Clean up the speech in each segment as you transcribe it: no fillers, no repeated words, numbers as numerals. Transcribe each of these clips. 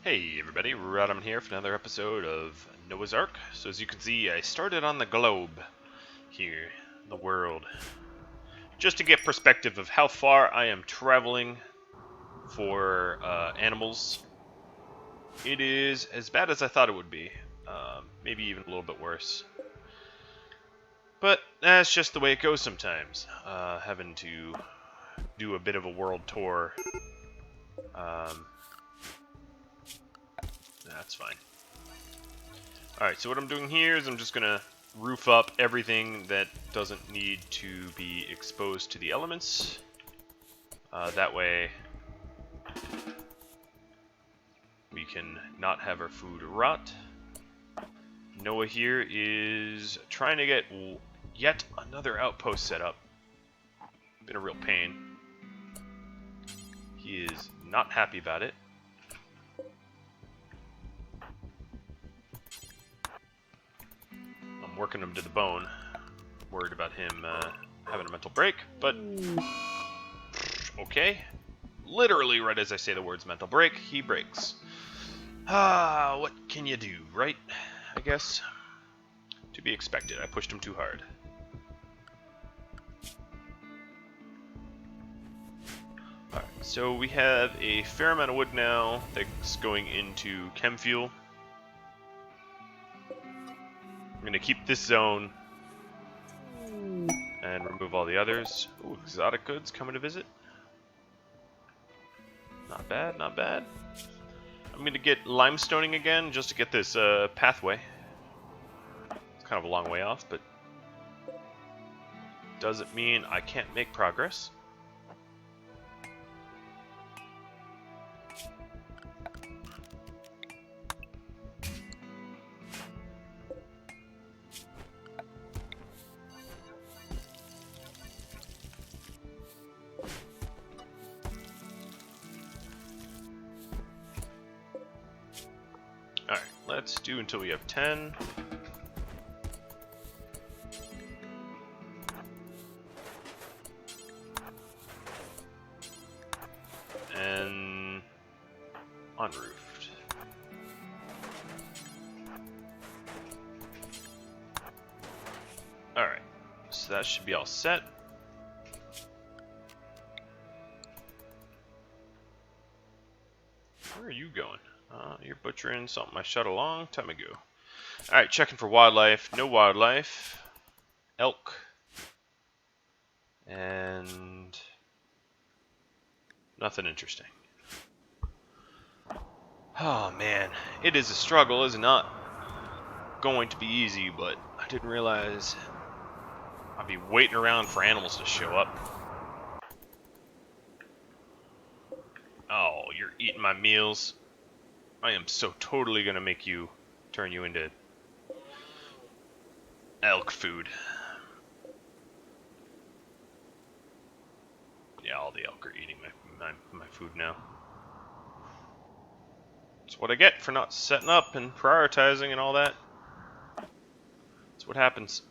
Hey everybody, Rodham here for another episode of Noah's Ark. So as you can see, I started on the globe here, the world, just to get perspective of how far I am traveling for animals. It is as bad as I thought it would be, maybe even a little bit worse. But that's just the way it goes sometimes, having to do a bit of a world tour. That's fine. Alright, so what I'm doing here is I'm just going to roof up everything that doesn't need to be exposed to the elements. That way we can not have our food rot. Noah here is trying to get yet another outpost set up. Been a real pain. He is not happy about it. I'm working him to the bone. Worried about him having a mental break, but okay. Literally right as I say the words mental break, he breaks. What can you do, right? I guess. To be expected. I pushed him too hard. Alright, so we have a fair amount of wood now that's going into chem fuel. I'm going to keep this zone and remove all the others. Ooh, exotic goods coming to visit. Not bad, not bad. I'm going to get limestoning again just to get this pathway. It's kind of a long way off, but doesn't mean I can't make progress. Alright, let's do until we have 10. And unroofed. Alright, so that should be all set. Where are you going? You're butchering something I shot a long time ago. Alright, checking for wildlife. No wildlife. Elk. And nothing interesting. Oh man, it is a struggle, is it not? Going to be easy, but I didn't realize I'd be waiting around for animals to show up. Oh, you're eating my meals. I am so totally gonna make you turn you into elk food. Yeah, all the elk are eating my food now. That's what I get for not setting up and prioritizing and all that. That's what happens.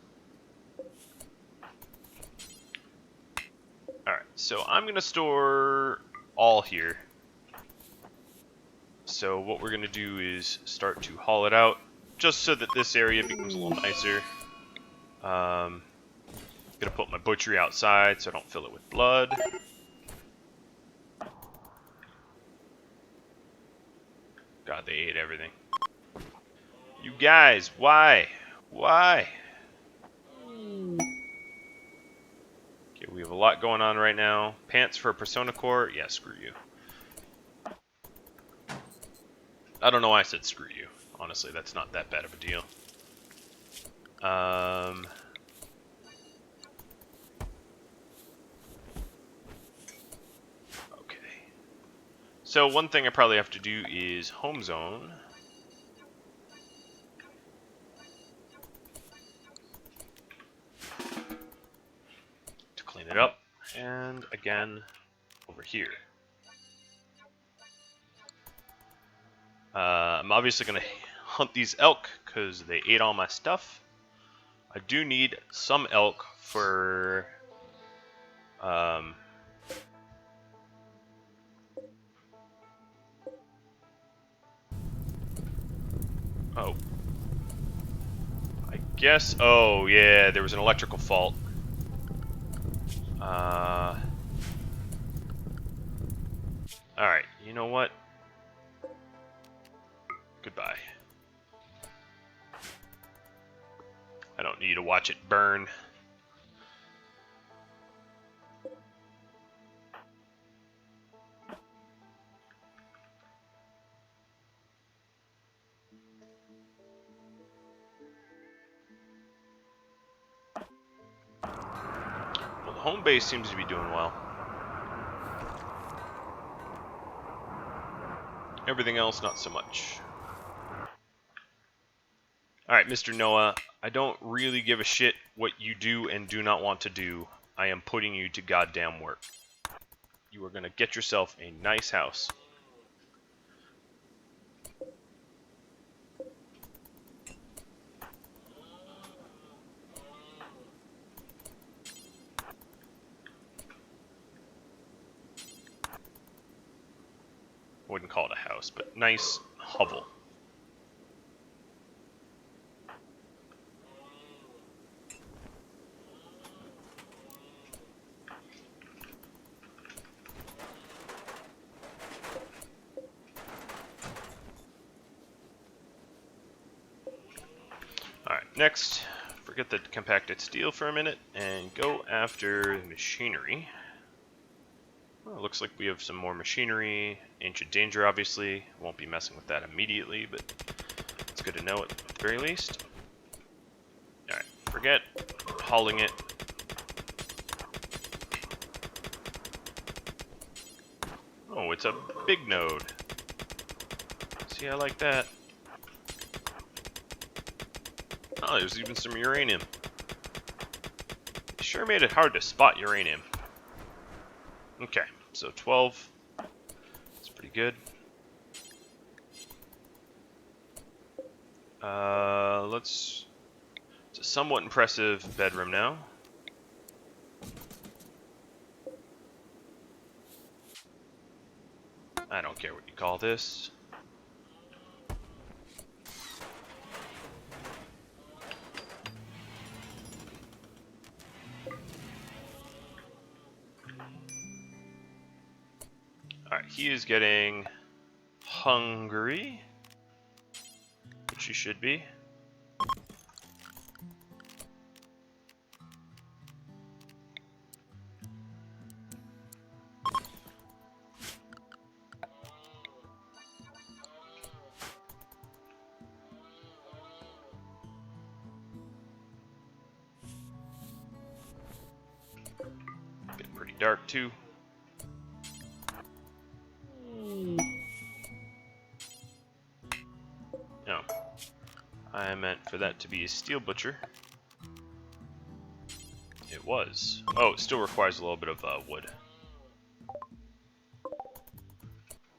Alright, so I'm gonna store all here. So what we're gonna do is start to haul it out, just so that this area becomes a little nicer. Gonna put my butchery outside so I don't fill it with blood. God, they ate everything. You guys, why? Why? Okay, we have a lot going on right now. Pants for a Persona Core? Yeah, screw you. I don't know why I said screw you. Honestly, that's not that bad of a deal. Okay. So one thing I probably have to do is home zone. To clean it up. And again, over here. I'm obviously going to hunt these elk because they ate all my stuff. I do need some elk for Oh. I guess... Oh, yeah, there was an electrical fault. Alright, you know what? Goodbye. I don't need to watch it burn. Well, the home base seems to be doing well. Everything else, not so much. Alright, Mr. Noah, I don't really give a shit what you do and do not want to do. I am putting you to goddamn work. You are going to get yourself a nice house. Wouldn't call it a house, but nice hovel. Alright, next, forget the compacted steel for a minute and go after machinery. Well, it looks like we have some more machinery. Ancient danger, obviously. Won't be messing with that immediately, but it's good to know at the very least. Alright, forget hauling it. Oh, it's a big node. See, I like that. Oh, there's even some uranium. Sure made it hard to spot uranium. Okay, so 12. That's pretty good. It's a somewhat impressive bedroom now. I don't care what you call this. Alright, he is getting hungry, which he should be. Getting pretty dark too. No. I meant for that to be a steel butcher. It was. Oh, it still requires a little bit of wood.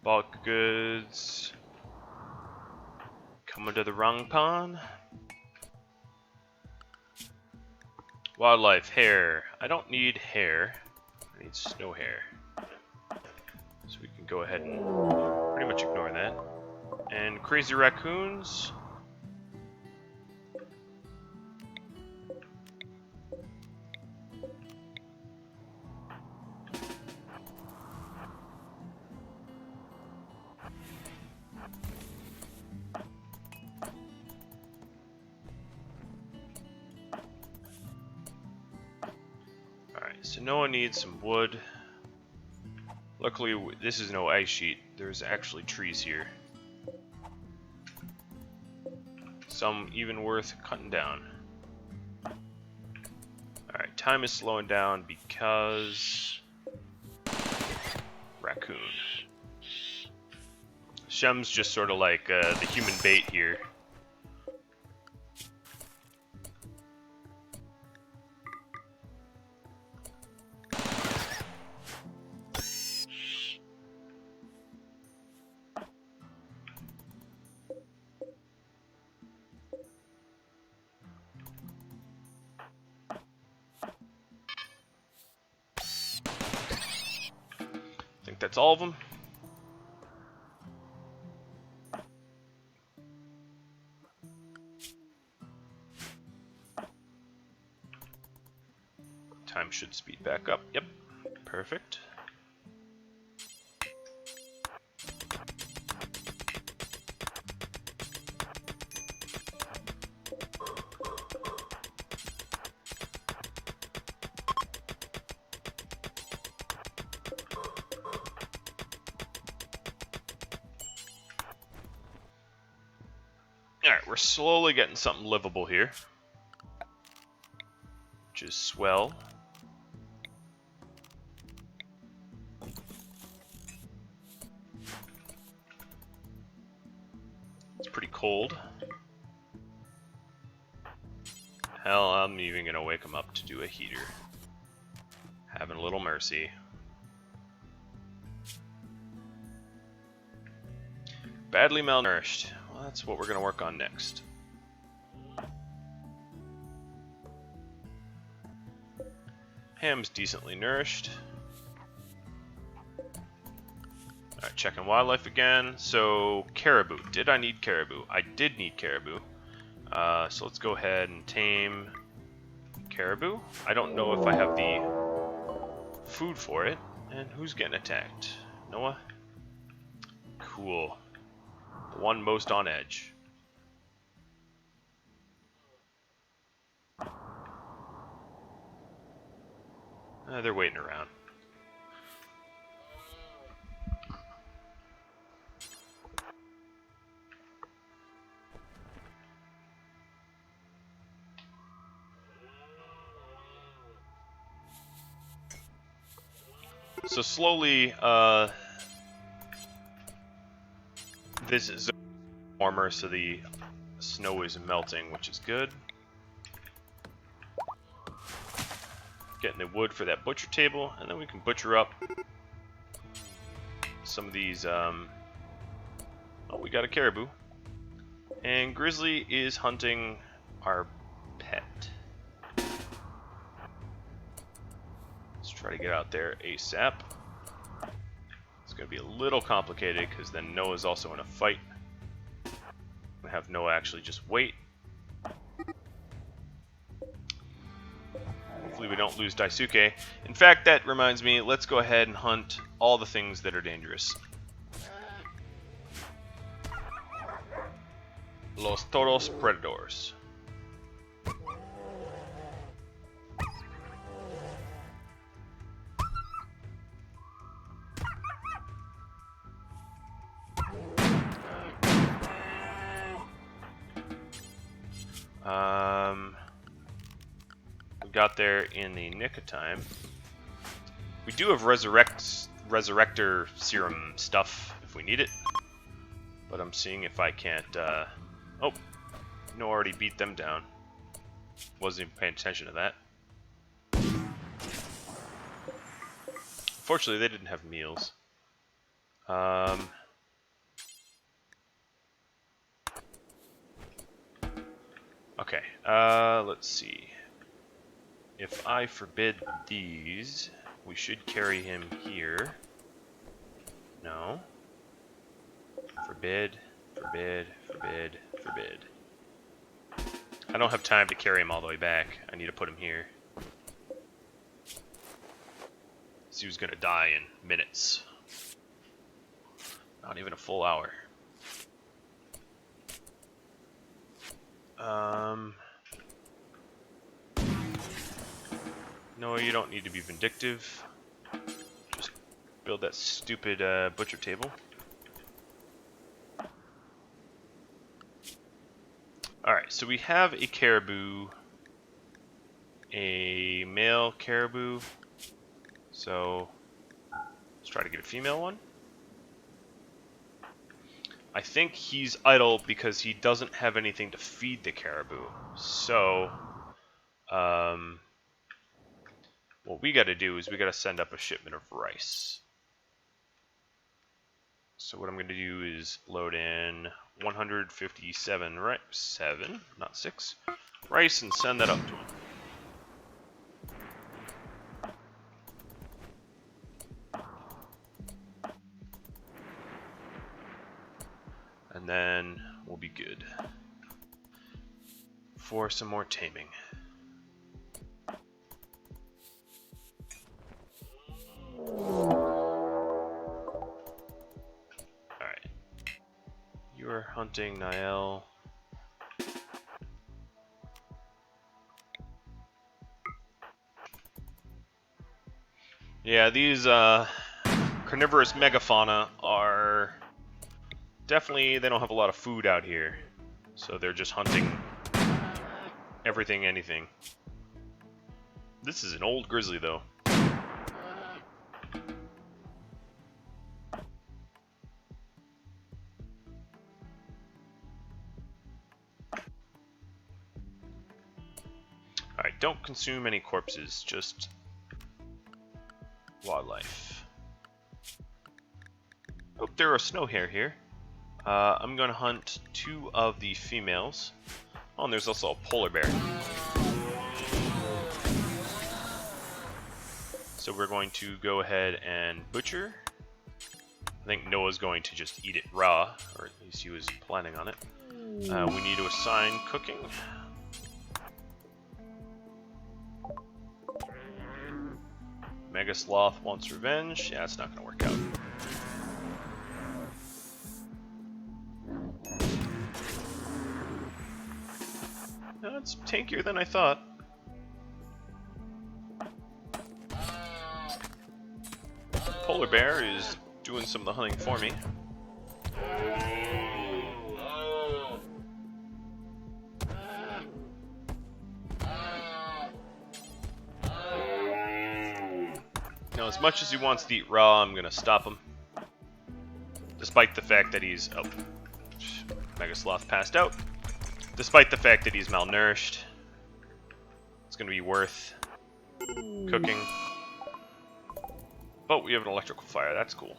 Bulk goods. Coming to the wrong pond. Wildlife, hair. I don't need hair. I need snow hair. So we can go ahead and pretty much ignore that. And crazy raccoons. Alright, so Noah needs some wood. Luckily, this is no ice sheet. There's actually trees here. Some even worth cutting down. Alright, time is slowing down because... raccoon. Shem's just sort of like the human bait here. I think that's all of them. Time should speed back up. Yep. Perfect. Alright, we're slowly getting something livable here, which is swell. It's pretty cold. Hell, I'm even gonna wake him up to do a heater. Having a little mercy. Badly malnourished. Well, that's what we're gonna work on next. Ham's decently nourished. Alright, checking wildlife again. So, caribou. Did I need caribou? I did need caribou. So let's go ahead and tame caribou. I don't know if I have the food for it. And who's getting attacked? Noah? Cool. The one most on edge. They're waiting around. So slowly, this is warmer, so the snow is melting, which is good. Getting the wood for that butcher table, and then we can butcher up some of these. Oh, we got a caribou, and Grizzly is hunting our pet. Let's try to get out there ASAP. It's going to be a little complicated because then Noah's also in a fight. We have Noah actually just wait. Hopefully we don't lose Daisuke. In fact, that reminds me, let's go ahead and hunt all the things that are dangerous. Los todos predators. We got there in the nick of time. We do have resurrector serum stuff if we need it, but I'm seeing if I can't. Oh, no, already beat them down. Wasn't even paying attention to that. Fortunately, they didn't have meals. Okay, let's see. If I forbid these, we should carry him here. No. Forbid, forbid, forbid, forbid. I don't have time to carry him all the way back. I need to put him here. So he was gonna die in minutes. Not even a full hour. No, you don't need to be vindictive. Just build that stupid butcher table. Alright, so we have a caribou. A male caribou. So, let's try to get a female one. I think he's idle because he doesn't have anything to feed the caribou. So, what we got to do is we got to send up a shipment of rice. So what I'm going to do is load in 157 rice, 7, not 6, rice, and send that up to him. And then we'll be good for some more taming. Alright. You are hunting Niall. Yeah, these carnivorous megafauna are definitely, they don't have a lot of food out here. So they're just hunting everything, anything. This is an old grizzly, though. Alright, don't consume any corpses, just wildlife. Oh, there are snow hare here. I'm going to hunt 2 of the females. Oh, and there's also a polar bear. So we're going to go ahead and butcher. I think Noah's going to just eat it raw, or at least he was planning on it. We need to assign cooking. Mega Sloth wants revenge. Yeah, it's not going to work out. No, it's tankier than I thought. Polar bear is doing some of the hunting for me. Now, as much as he wants to eat raw, I'm going to stop him. Despite the fact that he's... Oh, Mega Sloth passed out. Despite the fact that he's malnourished. It's going to be worth cooking. But we have an electrical fire, that's cool.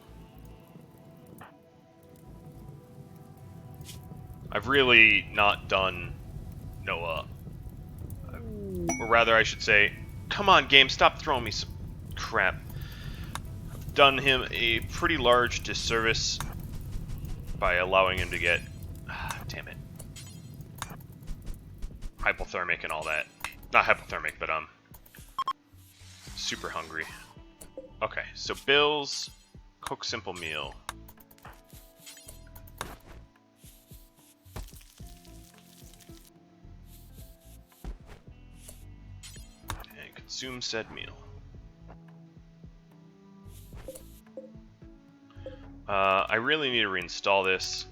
I've really not done Noah. Or rather, I should say, come on game, stop throwing me some crap. I've done him a pretty large disservice by allowing him to get... damn it. Hypothermic and all that. Not hypothermic, but super hungry. Okay, so Bill's cook simple meal. And consume said meal. I really need to reinstall this.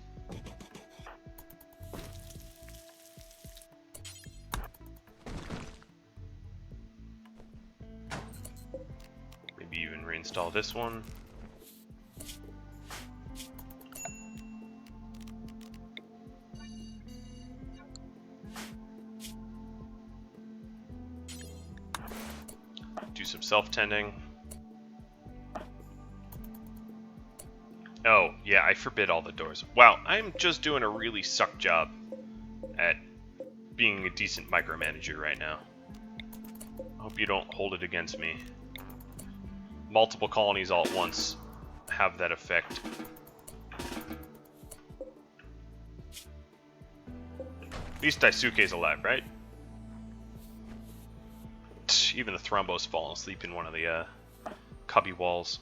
Install this one. Do some self-tending. Oh, yeah, I forbid all the doors. Wow, I'm just doing a really suck job at being a decent micromanager right now. Hope you don't hold it against me. Multiple colonies all at once have that effect. At least Daisuke's alive, right? Even the Thrombo's fallen asleep in one of the cubby walls.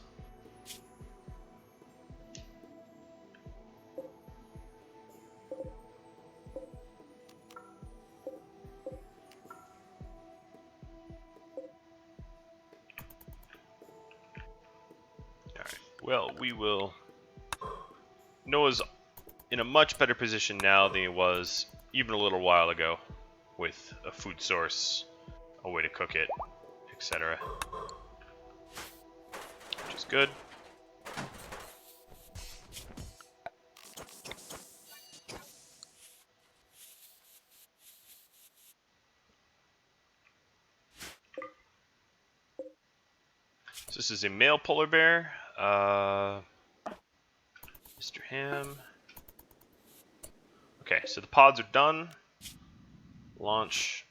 Well, we will... Noah's in a much better position now than he was even a little while ago, with a food source, a way to cook it, etc. Which is good. So this is a male polar bear. Mr. Ham. Okay, so the pods are done. Launch.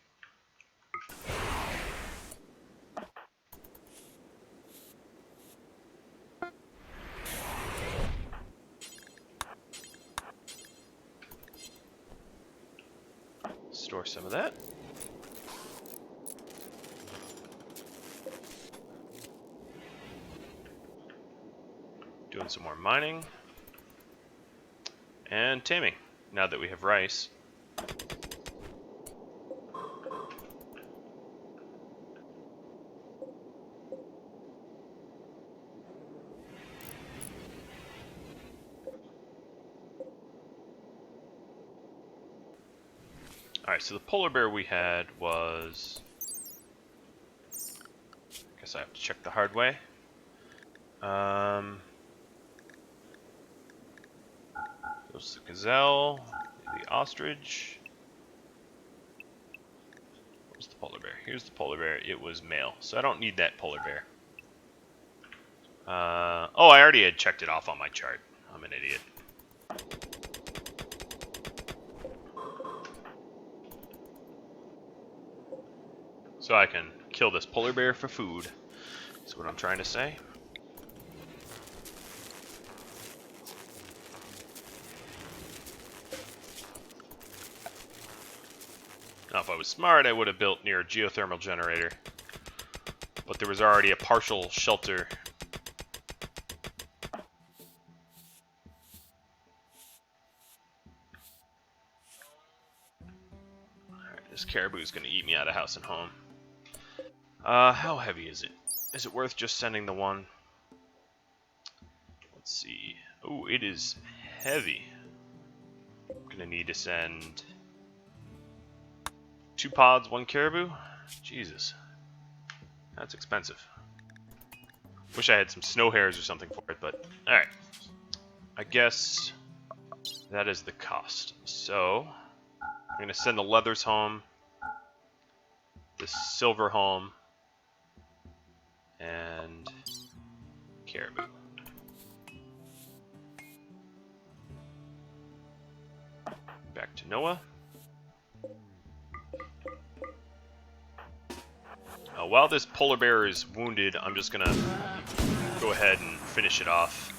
Store some of that. Doing some more mining. And taming, now that we have rice. Alright, so the polar bear we had was... I guess I have to check the hard way. There's the gazelle, the ostrich. Where's the polar bear? Here's the polar bear. It was male, so I don't need that polar bear. Oh, I already had checked it off on my chart. I'm an idiot. So I can kill this polar bear for food. That's what I'm trying to say. Now, if I was smart, I would have built near a geothermal generator. But there was already a partial shelter. Alright, this caribou is going to eat me out of house and home. How heavy is it? Is it worth just sending the one? Let's see. Oh, it is heavy. I'm going to need to send 2 pods, 1 caribou? Jesus. That's expensive. Wish I had some snow hares or something for it, but... Alright. I guess that is the cost. So, I'm going to send the leathers home, the silver home, and caribou. Back to Noah. While this polar bear is wounded, I'm just gonna go ahead and finish it off.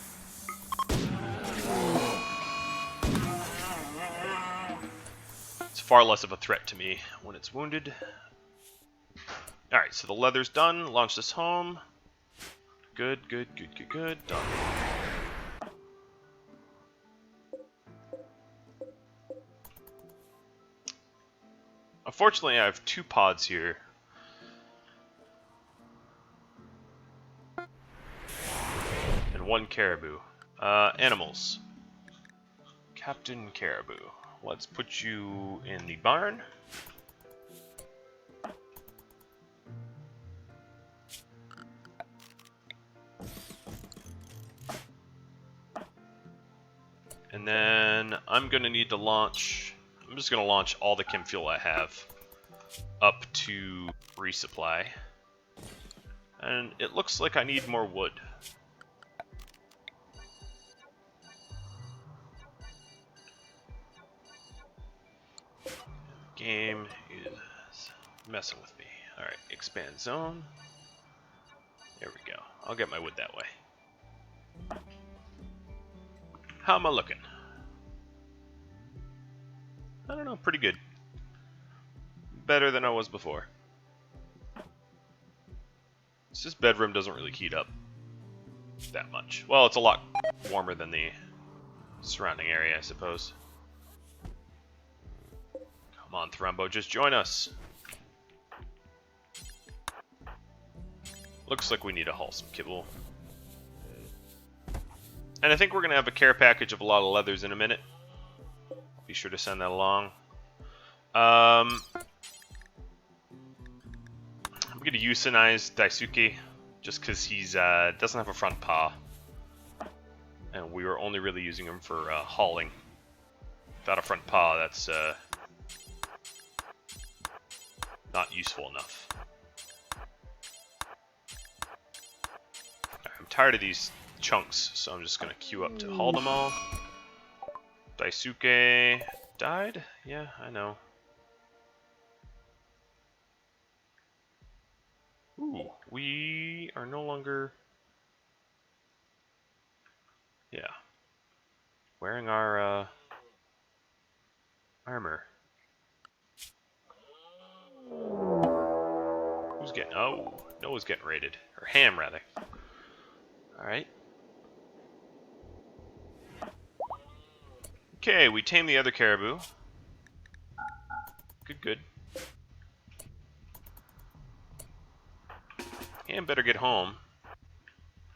It's far less of a threat to me when it's wounded. Alright, so the leather's done. Launch this home. Good. Done. Unfortunately, I have 2 pods here. And 1 caribou. Animals. Captain Caribou. Let's put you in the barn. And then I'm going to need to launch... I'm just going to launch all the chem fuel I have up to resupply. And it looks like I need more wood. Game is messing with me. Alright, expand zone. There we go. I'll get my wood that way. How am I looking? I don't know, pretty good. Better than I was before. It's just bedroom doesn't really heat up that much. Well, it's a lot warmer than the surrounding area, I suppose. Come on, Thrumbo, just join us. Looks like we need to haul some kibble. And I think we're going to have a care package of a lot of leathers in a minute. Be sure to send that along. I'm going to euthanize Daisuke just because he's doesn't have a front paw. And we were only really using him for hauling. Without a front paw, that's not useful enough. I'm tired of these chunks, so I'm just going to queue up to haul them all. Daisuke died? Yeah, I know. Ooh, we are no longer... Yeah. Wearing our armor. Who's getting... Oh, Noah's getting raided. Or Ham, rather. Alright. Okay, we tamed the other caribou. Good. And better get home.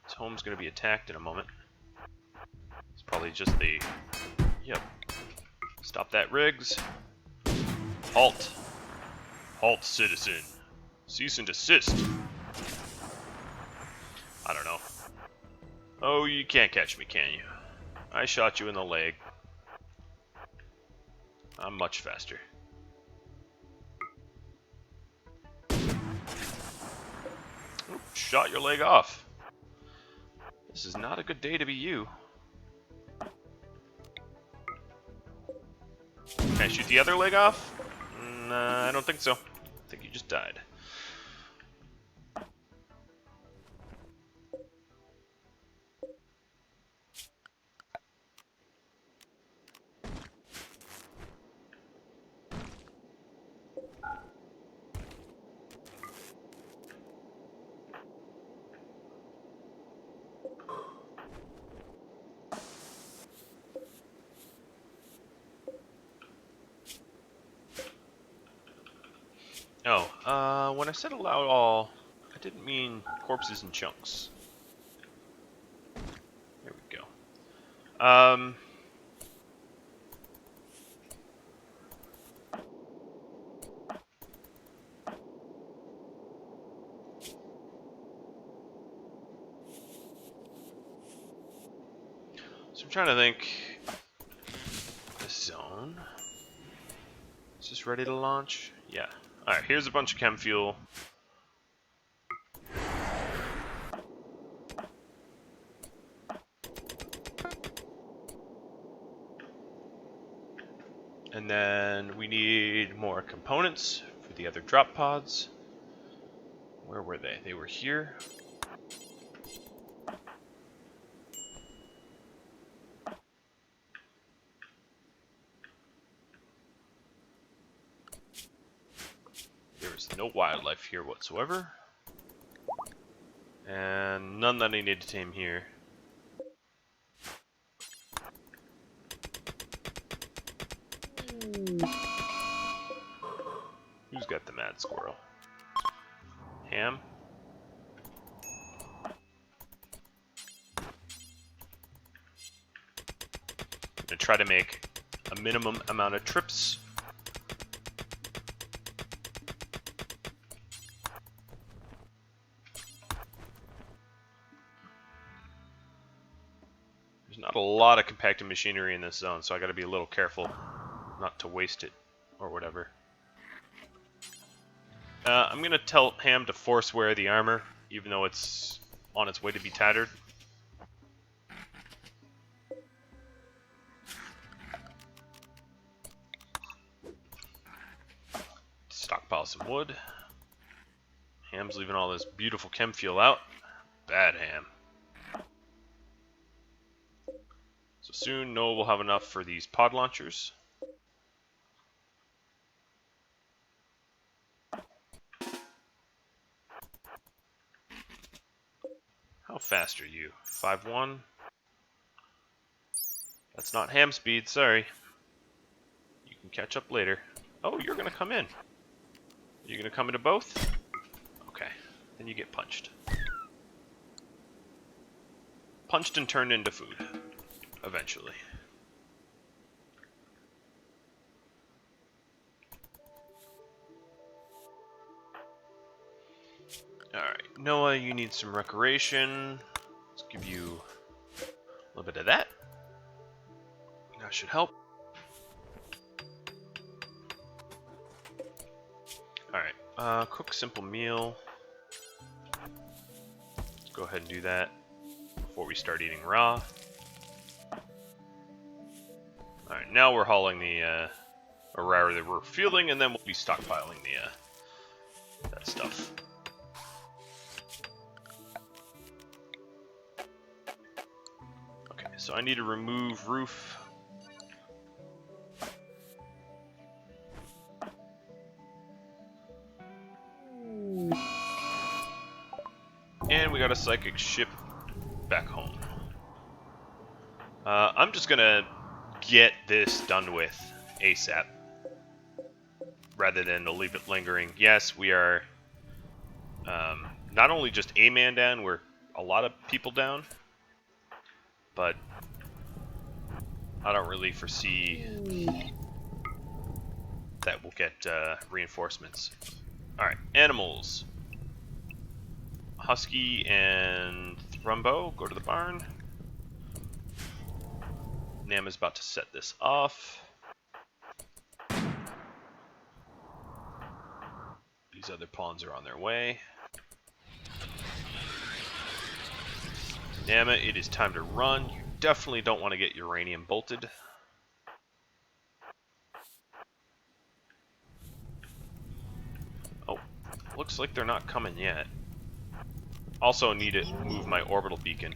His home's gonna be attacked in a moment. It's probably just the... Yep. Stop that, Riggs. Halt. Halt, citizen. Cease and desist. I don't know. Oh, you can't catch me, can you? I shot you in the leg. I'm much faster. Oop, shot your leg off. This is not a good day to be you. Can I shoot the other leg off? Nah, I don't think so. I think you just died. Oh, when I said allow all, I didn't mean corpses and chunks. There we go. So I'm trying to think. The zone. Is this ready to launch? Yeah. Alright, here's a bunch of chem fuel. And then we need more components for the other drop pods. Where were they? They were here. There's no wildlife here whatsoever. And none that I need to tame here. Who's got the mad squirrel? Ham? I'm gonna try to make a minimum amount of trips. There's not a lot of compacted machinery in this zone, so I gotta be a little careful not to waste it or whatever. I'm gonna tell Ham to force wear the armor, even though it's on its way to be tattered. Stockpile some wood. Ham's leaving all this beautiful chem fuel out. Bad Ham. So soon Noah will have enough for these pod launchers. How fast are you? 5'1"? That's not Ham speed, sorry. You can catch up later. Oh, you're gonna come in. You're gonna come into both? Okay, then you get punched. Punched and turned into food. Eventually. Alright, Noah, you need some recreation. Let's give you a little bit of that. That should help. Alright, cook simple meal. Let's go ahead and do that before we start eating raw. Alright, now we're hauling the, or rather we're fueling, and then we'll be stockpiling the, that stuff. Okay, so I need to remove roof. And we got a psychic ship back home. I'm just gonna get this done with ASAP, rather than to leave it lingering. Yes, we are not only just a man down, we're a lot of people down, but I don't really foresee that we'll get reinforcements. Alright, animals. Husky and Thrumbo, go to the barn. Nam is about to set this off. These other pawns are on their way. Nama, it is time to run. You definitely don't want to get uranium bolted. Oh, looks like they're not coming yet. Also need to move my orbital beacon.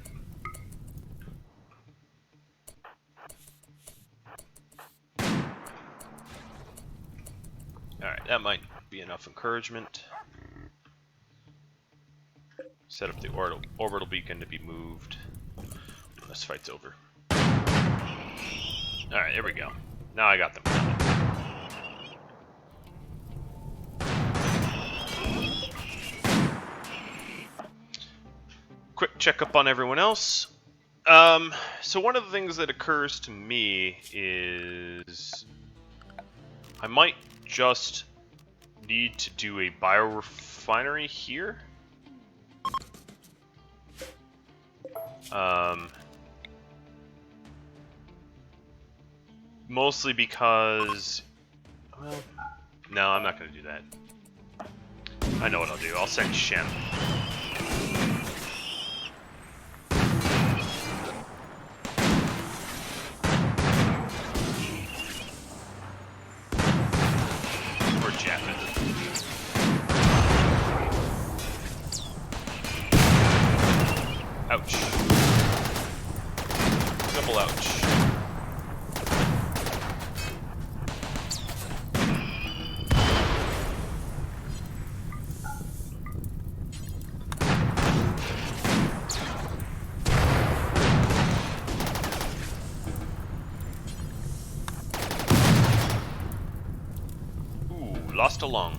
Alright, that might be enough encouragement. Set up the orbital beacon to be moved when this fight's over. Alright, there we go. Now I got them coming. Quick checkup on everyone else. So one of the things that occurs to me is I might just need to do a biorefinery here. Mostly because, well, no, I'm not going to do that. I know what I'll do. I'll send Shem. Or Chapman. Ouch. Double ouch. Ooh, lost a lung.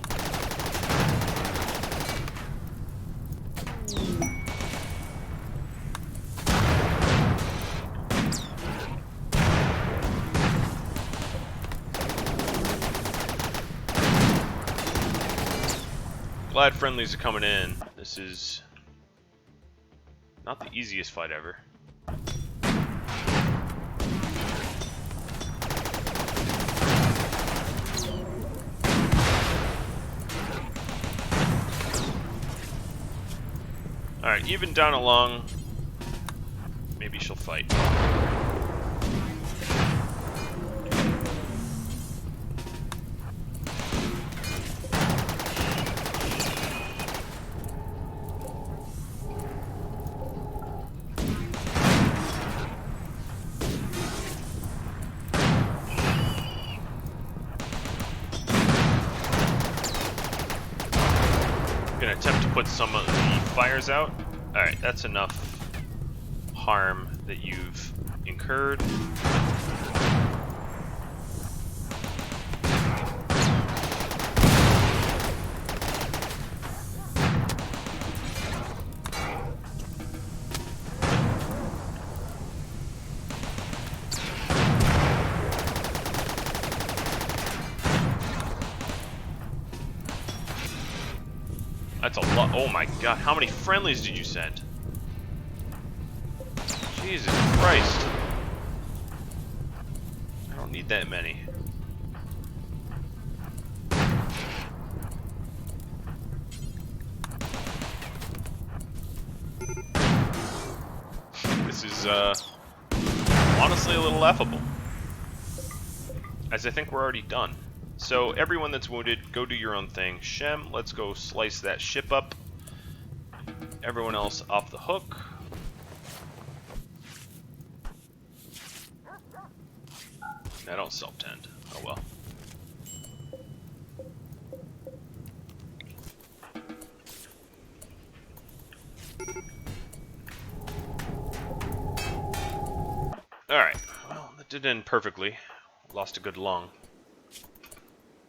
Glad friendlies are coming in. This is not the easiest fight ever. Alright, even down along. Maybe she'll fight. Gonna attempt to put some of the fires out. Alright, that's enough harm that you've incurred. That's a lot. Oh my god, how many friendlies did you send? Jesus Christ. I don't need that many. This is, honestly a little laughable. As I think we're already done. So, everyone that's wounded, go do your own thing. Shem, let's go slice that ship up. Everyone else off the hook. I don't self-tend. Oh well. Alright. Well, the didn't end perfectly. Lost a good lung.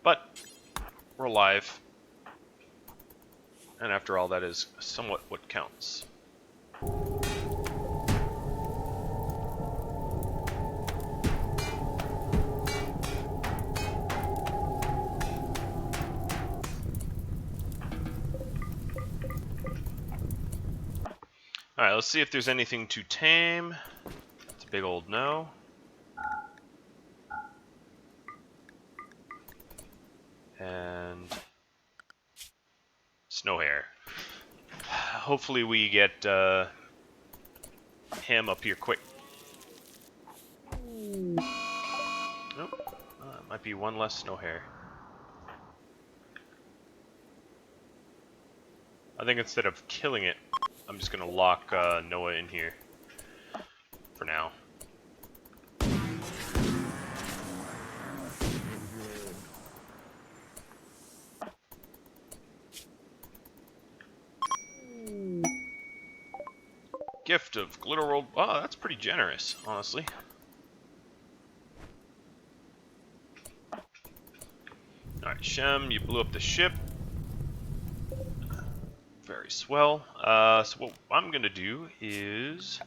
But we're alive. And after all, that is somewhat what counts. Alright, let's see if there's anything to tame. It's a big old no. And snow hare. Hopefully we get him up here quick. Nope. Might be one less snow hare. I think instead of killing it, I'm just gonna lock Noah in here for now. Gift of Glitter World. Oh, that's pretty generous, honestly. Alright, Shem, you blew up the ship. Very swell. So what I'm going to do is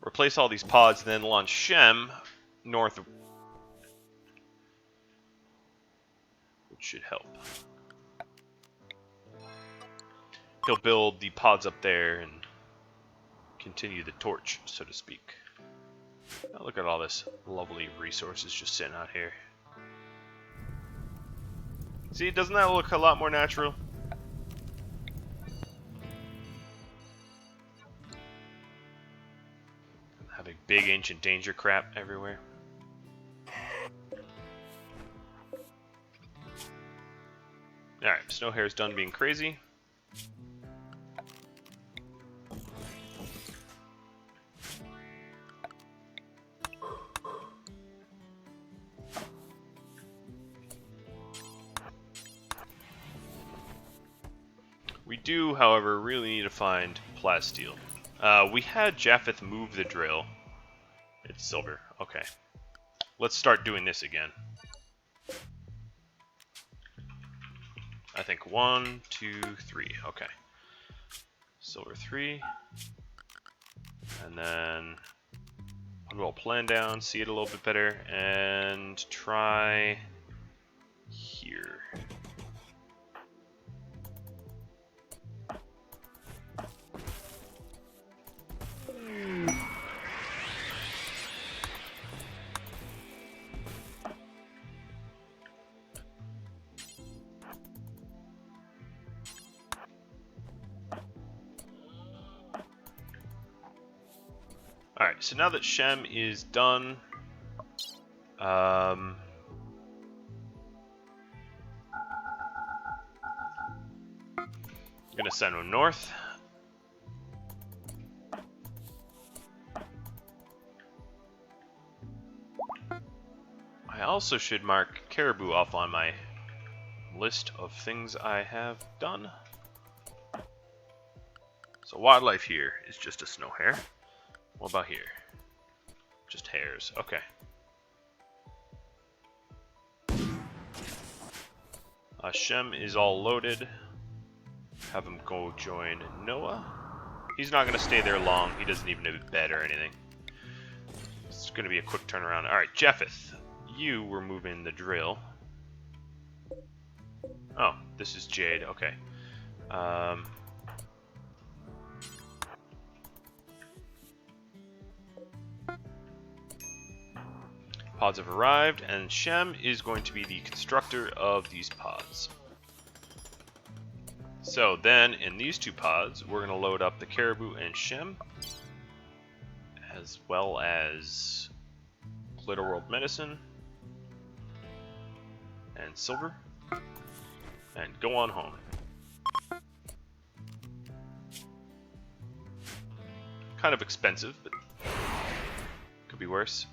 replace all these pods and then launch Shem north, which should help. He'll build the pods up there and continue the torch, so to speak. Oh, look at all this lovely resources just sitting out here. See, doesn't that look a lot more natural? Having big ancient danger crap everywhere. Alright, Snow Hare's done being crazy. We do, however, really need to find plasteel. We had Japheth move the drill. It's silver. Okay. Let's start doing this again. I think 1, 2, 3. Okay. Silver 3. And then put a little plan down, see it a little bit better, and try here. Alright, so now that Shem is done, I'm gonna send him north. I also should mark caribou off on my list of things I have done. So wildlife here is just a snow hare. What about here? Just hares. Okay. Shem is all loaded. Have him go join Noah. He's not going to stay there long. He doesn't even have a bed or anything. It's going to be a quick turnaround. Alright, Japheth. You were moving the drill. Oh, this is Jade. Okay. Pods have arrived, and Shem is going to be the constructor of these pods. So then, in these two pods, we're going to load up the caribou and Shem, as well as Glitter World Medicine and Silver, and go on home. Kind of expensive, but could be worse.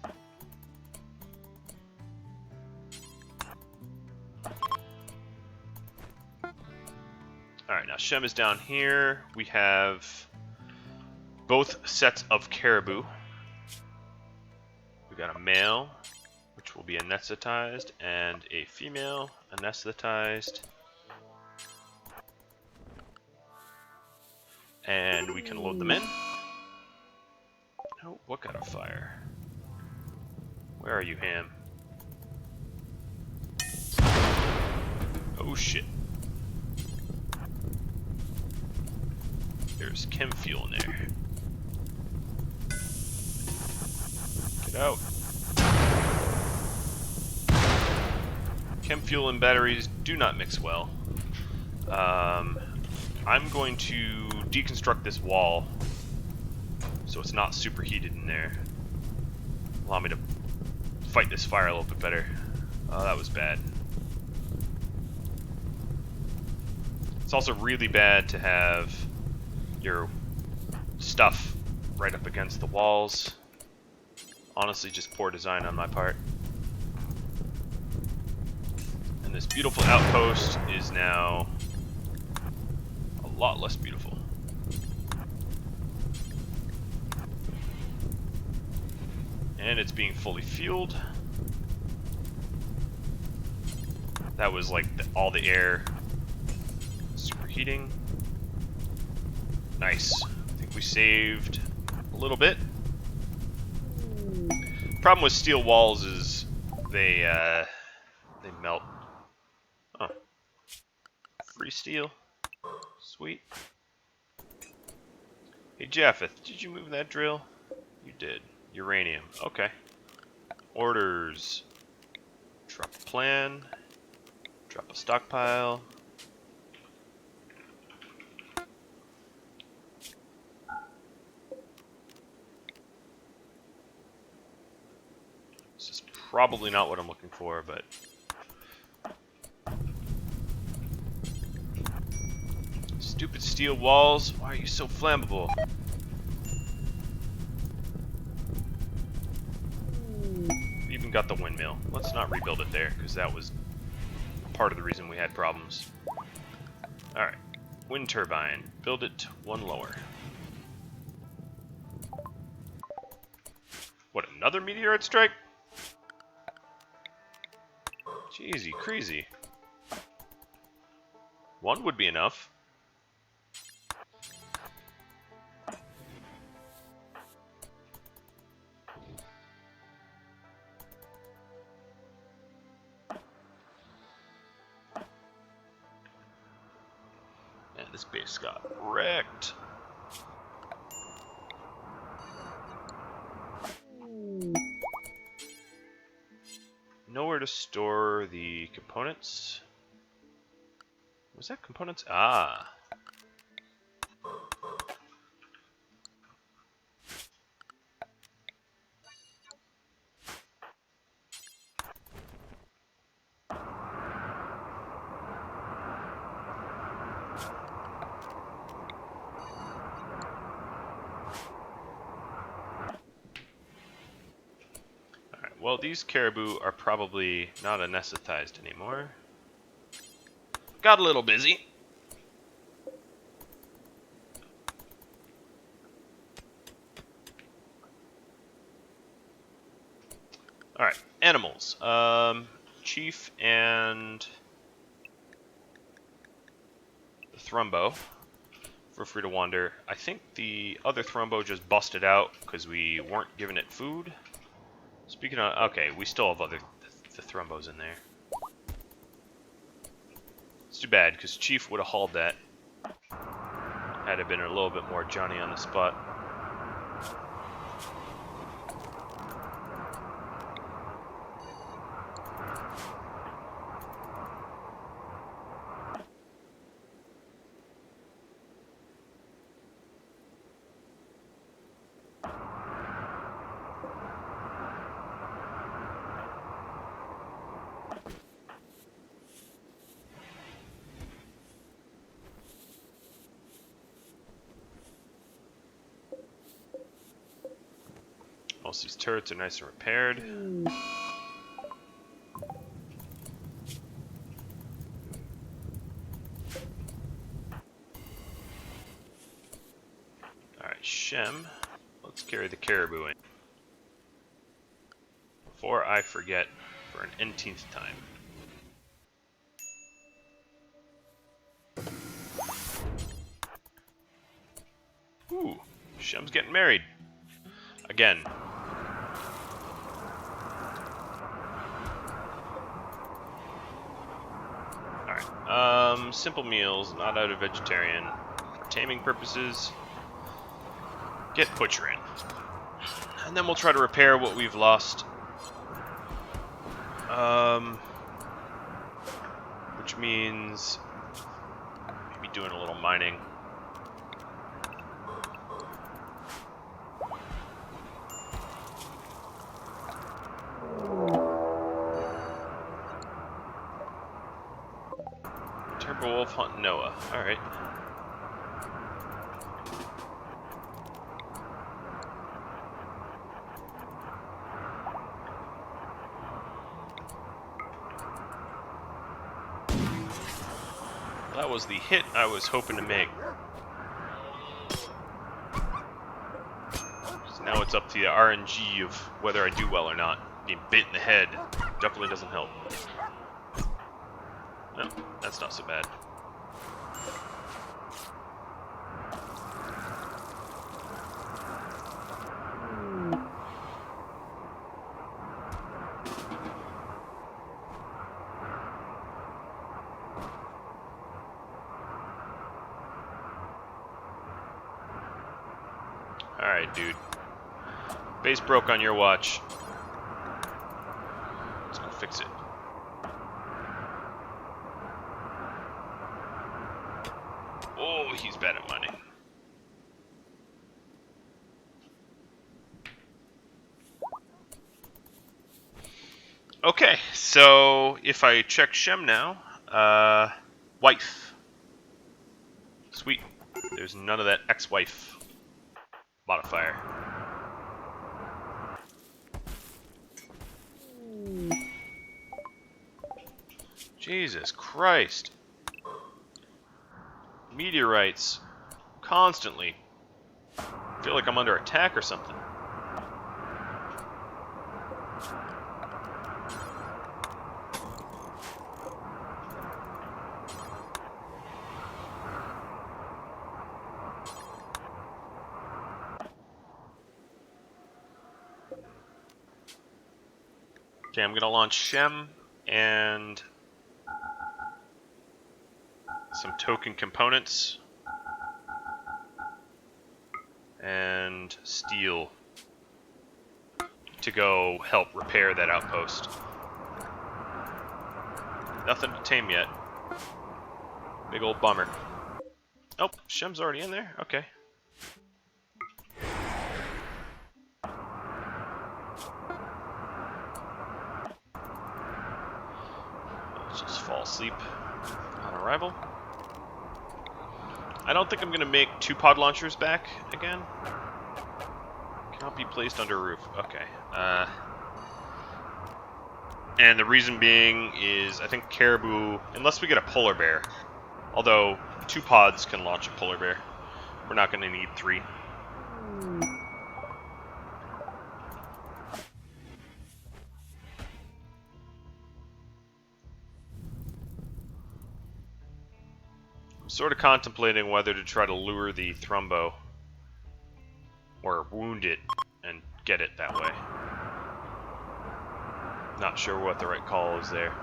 Alright, now Shem is down here. We have both sets of caribou. We got a male, which will be anesthetized, and a female anesthetized. And we can load them in. Oh, what kind of fire? Where are you, Ham? Oh shit. There's chem fuel in there. Get out. Chem fuel and batteries do not mix well. I'm going to deconstruct this wall so it's not superheated in there. Allow me to fight this fire a little bit better. Oh, that was bad. It's also really bad to have your stuff right up against the walls. Honestly, just poor design on my part. And this beautiful outpost is now a lot less beautiful. And it's being fully fueled. That was like all the air superheating. Nice. I think we saved a little bit. Problem with steel walls is they melt. Oh. Free steel. Sweet. Hey Japheth, did you move that drill? You did. Uranium. Okay. Orders. Drop a plan. Drop a stockpile. This is probably not what I'm looking for, but stupid steel walls. Why are you so flammable? We even got the windmill. Let's not rebuild it there, because that was part of the reason we had problems. Alright. Wind turbine. Build it one lower. What, another meteorite strike? Jeezy, crazy. One would be enough. And this base got wrecked. Nowhere to store the components. Was that components? Ah. Well, these caribou are probably not anesthetized anymore. Got a little busy. Alright, animals. Chief and the Thrumbo. Feel free to wander. I think the other Thrumbo just busted out because we weren't giving it food. Speaking of, okay, we still have the Thrumbos in there. It's too bad, because Chief would have hauled that. Had it been a little bit more Johnny on the spot. Most of these turrets are nice and repaired. Alright, Shem. Let's carry the caribou in. before I forget for an ntth time. Ooh, Shem's getting married. Again. Alright, simple meals, not out of vegetarian. For taming purposes, get butcher in. And then we'll try to repair what we've lost. Which means maybe doing a little mining. Timberwolf hunt Noah. Alright. That was the hit I was hoping to make. So now it's up to the RNG of whether I do well or not. Being bit in the head definitely doesn't help. No, that's not so bad. Alright, dude. Base broke on your watch. Let's go fix it. Oh, he's bad at mining. Okay, so if I check Shem now, wife. Sweet. There's none of that ex-wife modifier. Jesus Christ. Meteorites. Constantly. I feel like I'm under attack or something. Okay, I'm gonna launch Shem and some token components and steel to go help repair that outpost. Nothing to tame yet. Big old bummer. Oh, Shem's already in there? Okay. Let's just fall asleep on arrival. I don't think I'm going to make 2 pod launchers back again. Cannot be placed under roof. Okay. And the reason being is I think caribou, unless we get a polar bear, although 2 pods can launch a polar bear, we're not going to need 3. Sort of contemplating whether to try to lure the Thrumbo or wound it and get it that way. Not sure what the right call is there.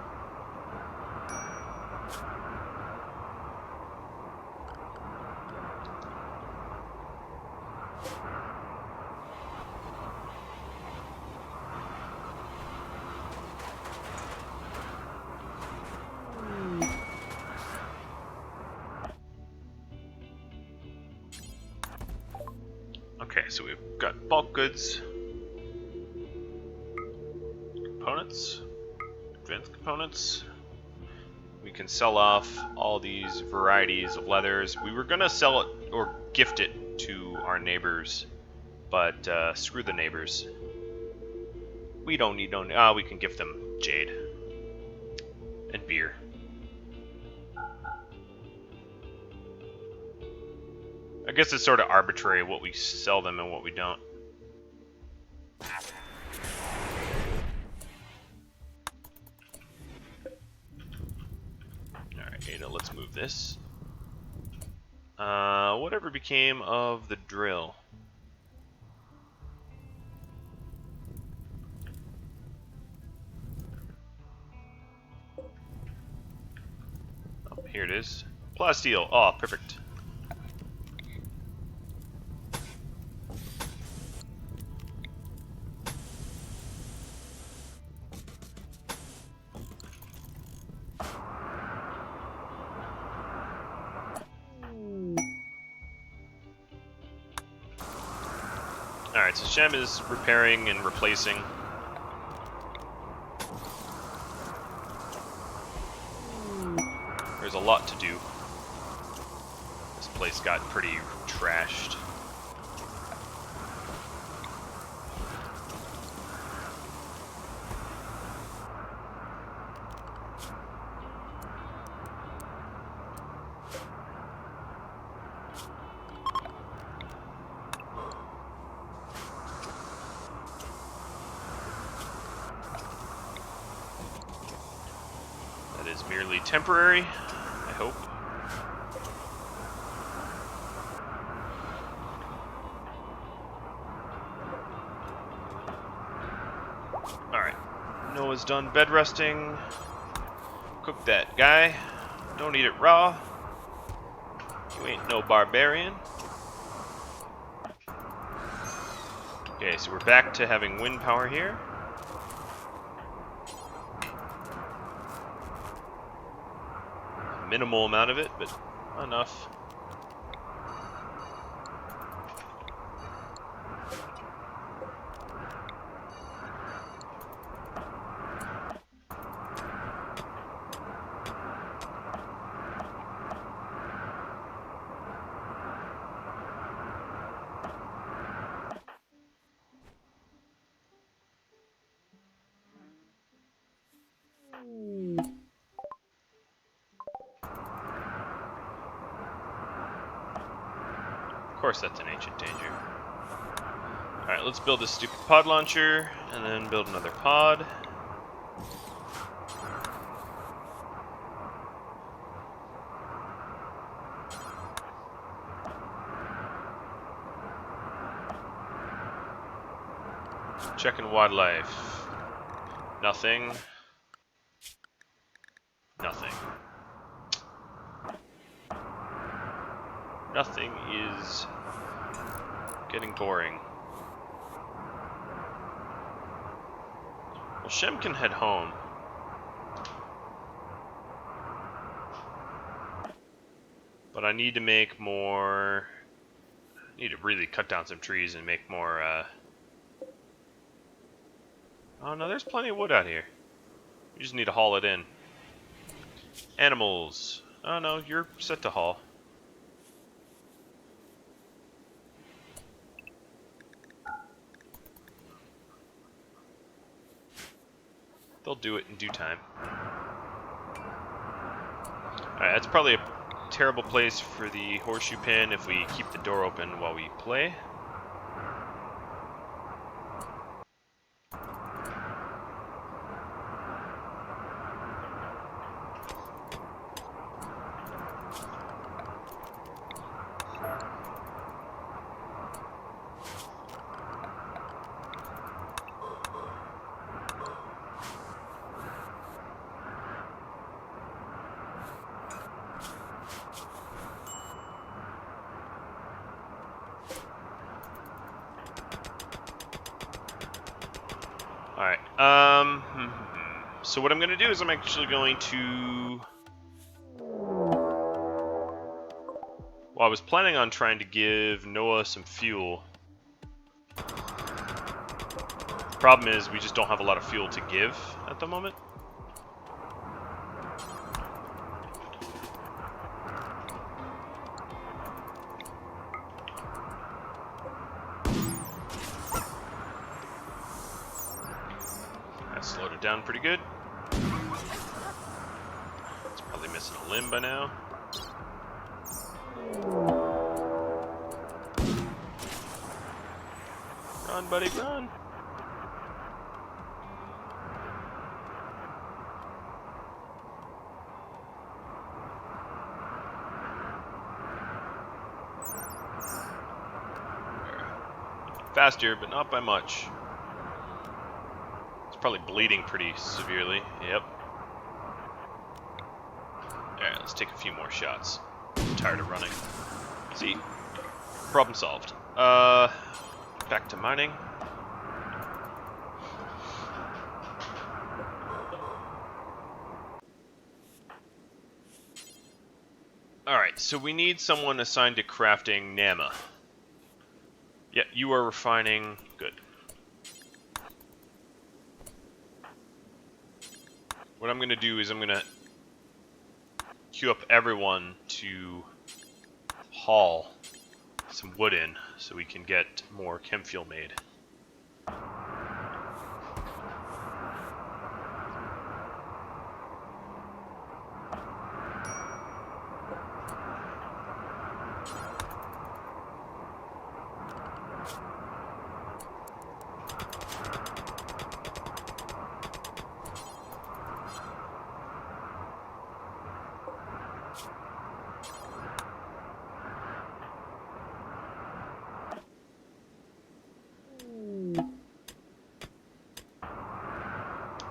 Okay, so we've got bulk goods, components, advanced components. We can sell off all these varieties of leathers. We were gonna sell it or gift it to our neighbors, but screw the neighbors. We don't need no. We can gift them jade and beer. I guess it's sort of arbitrary what we sell them and what we don't. let's move this. Whatever became of the drill? Oh, here it is. Plasteel. Oh, perfect. Alright, so Shem is repairing and replacing. There's a lot to do. This place got pretty trashed. Is merely temporary, I hope. Alright. Noah's done bed resting. Cook that guy. Don't eat it raw. You ain't no barbarian. Okay, so we're back to having wind power here. Minimal amount of it, but enough. Of course that's an ancient danger. Alright, let's build this stupid pod launcher, and then build another pod. Checking wildlife. Nothing. Nothing. Nothing is getting boring. Well, Shem can head home. But I need to make more... I need to really cut down some trees and make more, Oh no, there's plenty of wood out here. You just need to haul it in. Animals. Oh no, you're set to haul. They'll do it in due time. Alright, that's probably a terrible place for the horseshoe pin if we keep the door open while we play. Alright, so what I'm going to do is I'm actually going to... Well, I was planning on trying to give Noah some fuel. The problem is we just don't have a lot of fuel to give at the moment. Slowed it down pretty good. It's probably missing a limb by now. Run, buddy, run! faster, but not by much. It's probably bleeding pretty severely. Yep. Alright, let's take a few more shots. I'm tired of running. See? Problem solved. Back to mining. Alright, so we need someone assigned to crafting Nama. Yeah, you are refining. Good. What I'm going to do is I'm going to queue up everyone to haul some wood in so we can get more chem fuel made.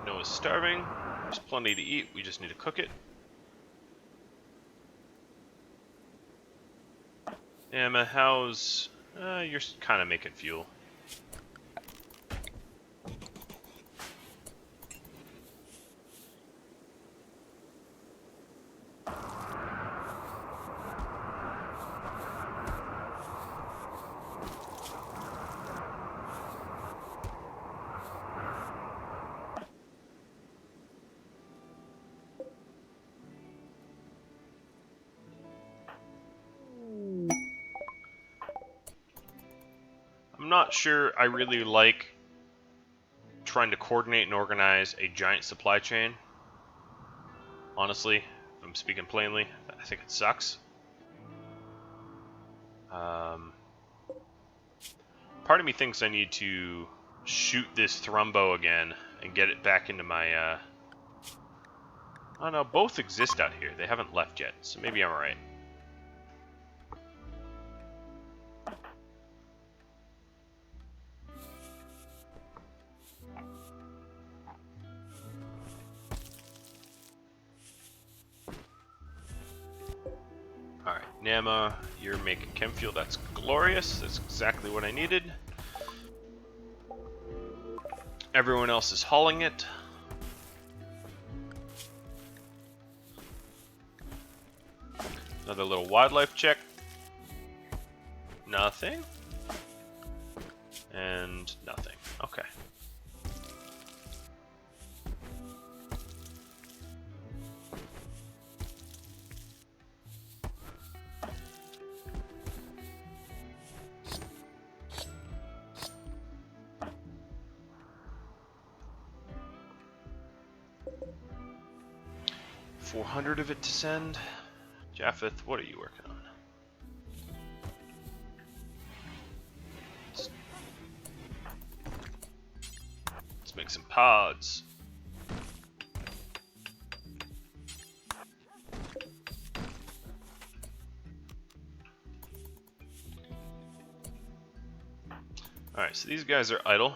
Noah's starving. There's plenty to eat. We just need to cook it. Emma, how's... you're kind of making fuel. I'm not sure I really like trying to coordinate and organize a giant supply chain. Honestly, if I'm speaking plainly, I think it sucks. Part of me thinks I need to shoot this Thrumbo again and get it back into my... Oh no, both exist out here. They haven't left yet, so maybe I'm right. Alright, Nama, you're making chem fuel. That's glorious. That's exactly what I needed. Everyone else is hauling it. Another little wildlife check. Nothing. And nothing. Okay. $400 of it to send. Japheth, what are you working on? Let's make some pods. Alright, so these guys are idle.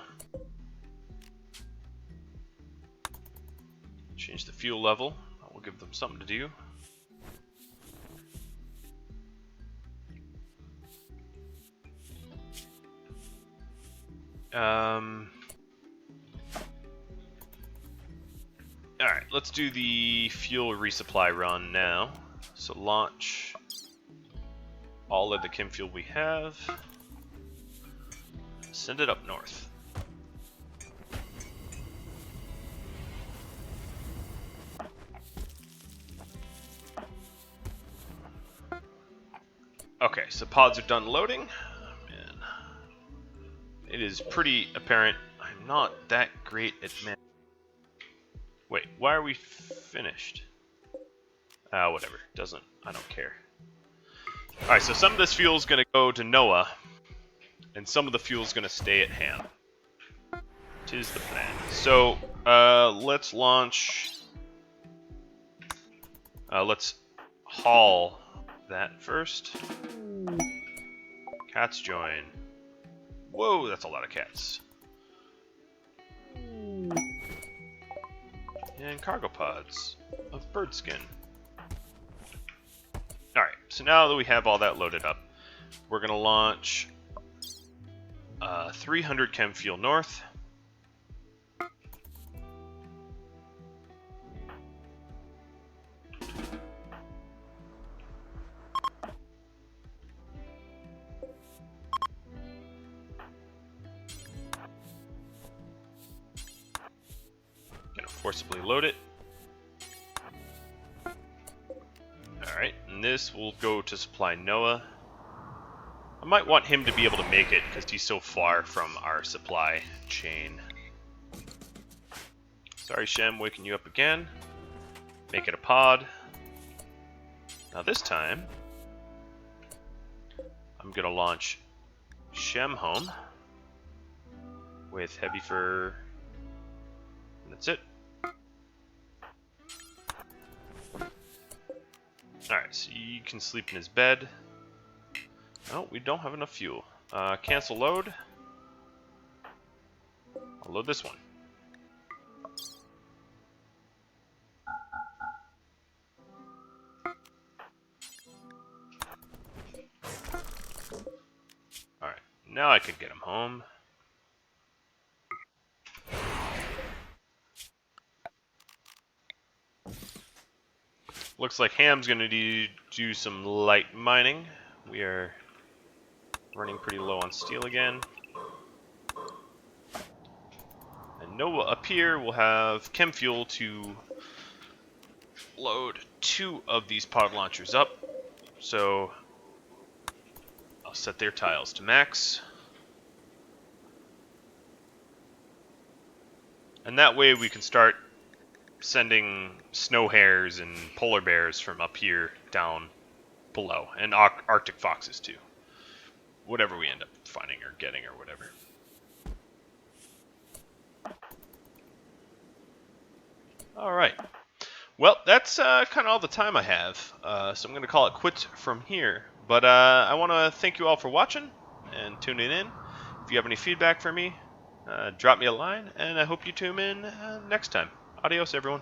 Change the fuel level. That will give them something to do. Alright, let's do the fuel resupply run now. So launch all of the chem fuel we have. Send it up north. Okay, so pods are done loading. Man, it is pretty apparent I'm not that great at man. Wait, why are we finished? Whatever. I don't care. Alright, so some of this fuel is going to go to Noah, and some of the fuel is going to stay at Ham. 'Tis the plan. So, let's launch... let's haul that first. Cats join. Whoa, that's a lot of cats. And cargo pods of bird skin. Alright, so now that we have all that loaded up, we're going to launch 300 chem fuel north. Gonna forcibly load it. Alright, and this will go to supply Noah. I might want him to be able to make it because he's so far from our supply chain. Sorry, Shem, waking you up again. Make it a pod. Now this time, I'm gonna launch Shem home with heavy fur. And that's it. Alright, so you can sleep in his bed. Oh, we don't have enough fuel. Cancel load. I'll load this one. Alright, now I can get him home. Looks like Ham's gonna do some light mining. We are running pretty low on steel again. And Noah up here will have chem fuel to load 2 of these pod launchers up. So I'll set their tiles to max. And that way we can start sending snow hares and polar bears from up here down below. And Arctic foxes too. Whatever we end up finding or getting or whatever. Alright. Well, that's kind of all the time I have. So I'm going to call it quits from here. But I want to thank you all for watching and tuning in. If you have any feedback for me, drop me a line. And I hope you tune in next time. Adios, everyone.